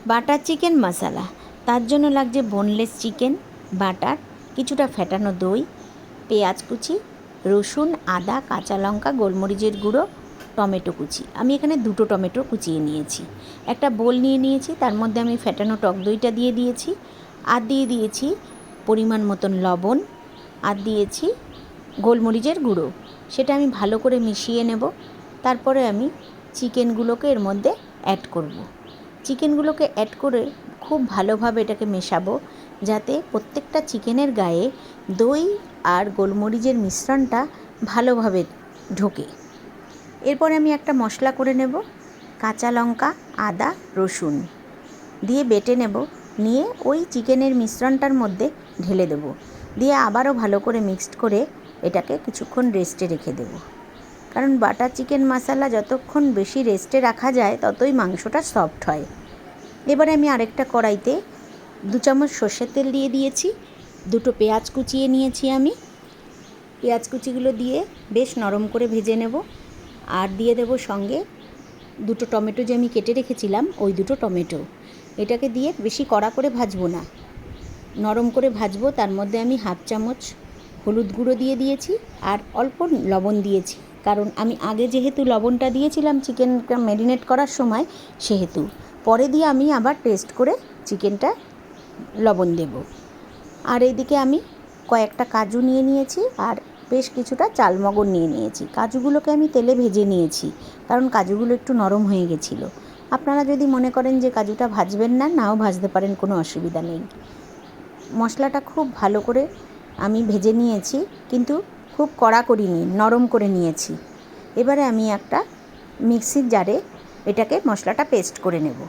Butter chicken মশলা। তার জন্য লাগছে বোনলেস চিকেন, বাটার, কিছুটা ফেটানো দই, পেঁয়াজ কুচি, রসুন, আদা, কাঁচা লঙ্কা, গোলমরিচের গুঁড়ো, টমেটো কুচি। আমি এখানে 2টো টমেটো কুচিয়ে নিয়েছি। একটা বোল নিয়ে নিয়েছি, তার মধ্যে আমি ফেটানো টক দইটা দিয়ে দিয়েছি, আর দিয়ে দিয়েছি পরিমাণ মতন লবণ, আর দিয়েছি গোলমরিচের গুঁড়ো। সেটা আমি ভালো করে মিশিয়ে নেব। তারপরে আমি চিকেনগুলোকে এর মধ্যে অ্যাড করব। চিকেনগুলোকে অ্যাড করে খুব ভালোভাবে এটাকে মেশাবো, যাতে প্রত্যেকটা চিকেনের গায়ে দই আর গোলমরিচের মিশ্রণটা ভালোভাবে ঢোকে। এরপরে আমি একটা মশলা করে নেব, কাঁচা লঙ্কা, আদা, রসুন দিয়ে বেটে নেব, নিয়ে ওই চিকেনের মিশ্রণটার মধ্যে ঢেলে দেব, দিয়ে আবারও ভালো করে মিক্সড করে এটাকে কিছুক্ষণ রেস্টে রেখে দেব। কারণ বাটার চিকেন মশলা যতক্ষণ বেশি রেস্টে রাখা যায় ততই মাংসটা সফট হয়। এবারে আমি আরেকটা কড়াইতে 2 চামচ সর্ষের তেল দিয়ে দিয়েছি, 2টো পেঁয়াজ কুচিয়ে নিয়েছি আমি। পেঁয়াজ কুচিগুলো দিয়ে বেশ নরম করে ভেজে নেব, আর দিয়ে দেব সঙ্গে 2টো টমেটো যে আমি কেটে রেখেছিলাম, ওই 2টো টমেটো। এটাকে দিয়ে বেশি কড়া করে ভাজবো না, নরম করে ভাজবো। তার মধ্যে আমি 1/2 চামচ হলুদ গুঁড়ো দিয়ে দিয়েছি, আর অল্প লবণ দিয়েছি, কারণ আমি আগে যেহেতু লবণটা দিয়েছিলাম চিকেনটা ম্যারিনেট করার সময়, সেহেতু পরে দিয়ে আমি আবার টেস্ট করে চিকেনটা লবণ দেব। আর এইদিকে আমি কয়েকটা কাজু নিয়ে নিয়েছি, আর বেশ কিছুটা চালমগজ নিয়ে নিয়েছি। কাজুগুলোকে আমি তেলে ভেজে নিয়েছি, কারণ কাজুগুলো একটু নরম হয়ে গেছিলো। আপনারা যদি মনে করেন যে কাজুটা ভাজবেন না, নাও ভাজতে পারেন, কোনো অসুবিধা নেই। মশলাটা খুব ভালো করে আমি ভেজে নিয়েছি, কিন্তু খুব কড়া করিনি, নরম করে নিয়েছি। এবারে আমি একটা মিক্সির জারে এটাকে মশলাটা পেস্ট করে নেব।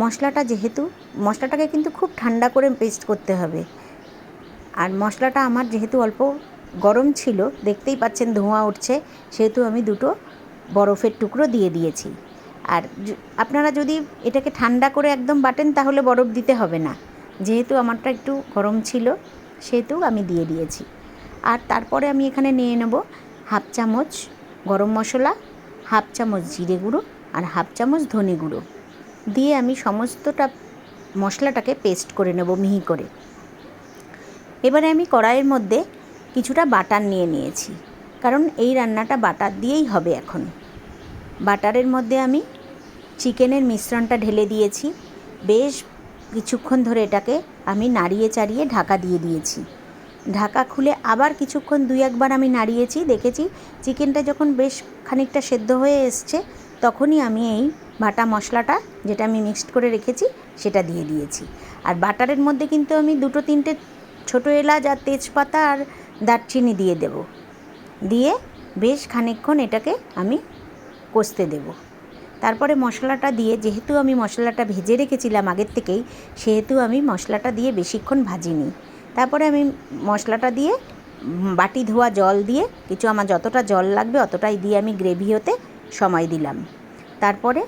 মশলাটাকে কিন্তু খুব ঠান্ডা করে পেস্ট করতে হবে। আর মশলাটা আমার যেহেতু অল্প গরম ছিল, দেখতেই পাচ্ছেন ধোঁয়া উঠছে, সেহেতু আমি 2টো বরফের টুকরো দিয়ে দিয়েছি। আর আপনারা যদি এটাকে ঠান্ডা করে একদম বাটেন, তাহলে বরফ দিতে হবে না। যেহেতু আমারটা একটু গরম ছিল, সেহেতু আমি দিয়ে দিয়েছি। আর তারপরে আমি এখানে নিয়ে নেব 1/2 চামচ গরম মশলা, 1/2 চামচ জিরে গুঁড়ো, আর 1/2 চামচ ধনে গুঁড়ো দিয়ে আমি সমস্তটা মশলাটাকে পেস্ট করে নেব মিহি করে। এবারে আমি কড়াইয়ের মধ্যে কিছুটা বাটার নিয়ে নিয়েছি, কারণ এই রান্নাটা বাটার দিয়েই হবে এখন। বাটারের মধ্যে আমি চিকেনের মিশ্রণটা ঢেলে দিয়েছি। বেশ কিছুক্ষণ ধরে এটাকে আমি নাড়িয়ে চাড়িয়ে ঢাকা দিয়ে দিয়েছি। ঢাকা খুলে আবার কিছুক্ষণ 2-1 বার আমি নাড়িয়েছি, দেখেছি চিকেনটা যখন বেশ খানিকটা সেদ্ধ হয়ে এসছে, তখনই আমি এই বাটা মশলাটা, যেটা আমি মিক্সড করে রেখেছি, সেটা দিয়ে দিয়েছি। আর বাটারের মধ্যে কিন্তু আমি 2-3টে ছোটো এলাচ আর তেজপাতা আর দারচিনি দিয়ে দেব, দিয়ে বেশ খানিকক্ষণ এটাকে আমি কষতে দেব। তারপরে মশলাটা দিয়ে, যেহেতু আমি মশলাটা ভেজে রেখেছিলাম আগের থেকেই, সেহেতু আমি মশলাটা দিয়ে বেশিক্ষণ ভাজিনি। তারপরে আমি মশলাটা দিয়ে বাটি ধোয়া জল দিয়ে, কিছু আমার যতটা জল লাগবে অতটাই দিয়ে আমি গ্রেভি হতে সময় দিলাম। তারপরে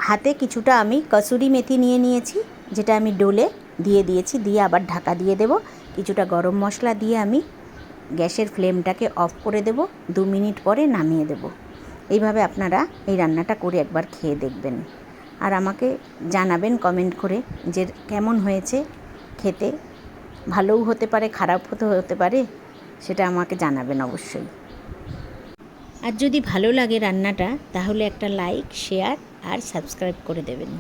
হাতে কিছুটা আমি কসুরি মেথি নিয়ে নিয়েছি, যেটা আমি ডোলে দিয়ে দিয়েছি, দিয়ে আবার ঢাকা দিয়ে দেব। কিছুটা গরম মশলা দিয়ে আমি গ্যাসের ফ্লেমটাকে অফ করে দেব, 2 মিনিট পরে নামিয়ে দেব। এইভাবে আপনারা এই রান্নাটা করে একবার খেয়ে দেখবেন, আর আমাকে জানাবেন কমেন্ট করে যে কেমন হয়েছে খেতে। ভালোও হতে পারে, খারাপ হতে পারে, সেটা আমাকে জানাবেন অবশ্যই। আর যদি ভালো লাগে রান্নাটা, তাহলে একটা লাইক, শেয়ার আর সাবস্ক্রাইব করে দেবেন।